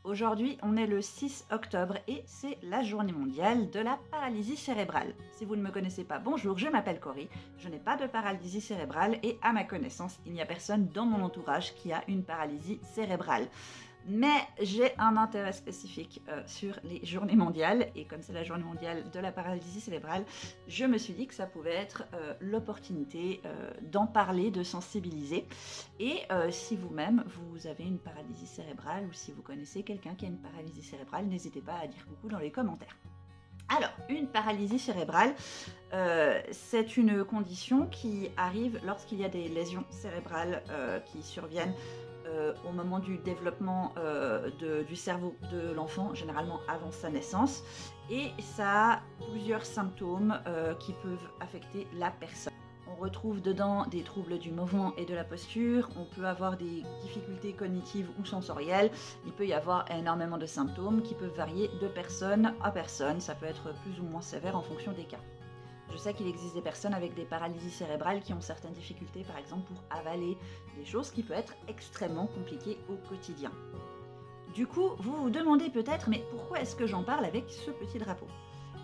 Aujourd'hui, on est le 6 octobre et c'est la journée mondiale de la paralysie cérébrale. Si vous ne me connaissez pas, bonjour, je m'appelle Cory, je n'ai pas de paralysie cérébrale et à ma connaissance, il n'y a personne dans mon entourage qui a une paralysie cérébrale. Mais j'ai un intérêt spécifique sur les journées mondiales et comme c'est la journée mondiale de la paralysie cérébrale, je me suis dit que ça pouvait être l'opportunité d'en parler, de sensibiliser. Et si vous-même, vous avez une paralysie cérébrale ou si vous connaissez quelqu'un qui a une paralysie cérébrale, n'hésitez pas à dire coucou dans les commentaires. Alors, une paralysie cérébrale, c'est une condition qui arrive lorsqu'il y a des lésions cérébrales qui surviennent au moment du développement du cerveau de l'enfant, généralement avant sa naissance, et ça a plusieurs symptômes qui peuvent affecter la personne. On retrouve dedans des troubles du mouvement et de la posture, on peut avoir des difficultés cognitives ou sensorielles, il peut y avoir énormément de symptômes qui peuvent varier de personne à personne, ça peut être plus ou moins sévère en fonction des cas. Je sais qu'il existe des personnes avec des paralysies cérébrales qui ont certaines difficultés, par exemple pour avaler des choses, qui peut être extrêmement compliqué au quotidien. Du coup, vous vous demandez peut-être, mais pourquoi est-ce que j'en parle avec ce petit drapeau ?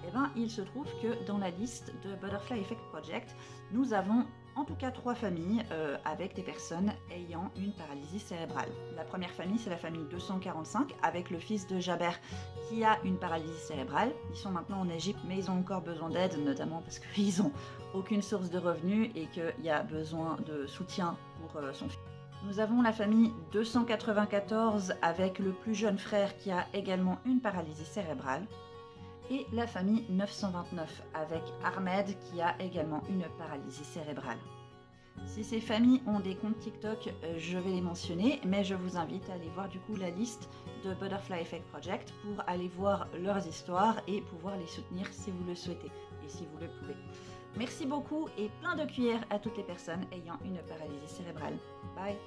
Eh bien, il se trouve que dans la liste de Butterfly Effect Project, nous avons en tout cas 3 familles avec des personnes ayant une paralysie cérébrale. La première famille, c'est la famille 245 avec le fils de Jaber qui a une paralysie cérébrale. Ils sont maintenant en Égypte, mais ils ont encore besoin d'aide, notamment parce qu'ils n'ont aucune source de revenus et qu'il y a besoin de soutien pour son fils. Nous avons la famille 294 avec le plus jeune frère qui a également une paralysie cérébrale. Et la famille 929 avec Ahmed qui a également une paralysie cérébrale. Si ces familles ont des comptes TikTok, je vais les mentionner, mais je vous invite à aller voir du coup la liste de Butterfly Effect Project pour aller voir leurs histoires et pouvoir les soutenir si vous le souhaitez et si vous le pouvez. Merci beaucoup et plein de cuillères à toutes les personnes ayant une paralysie cérébrale. Bye!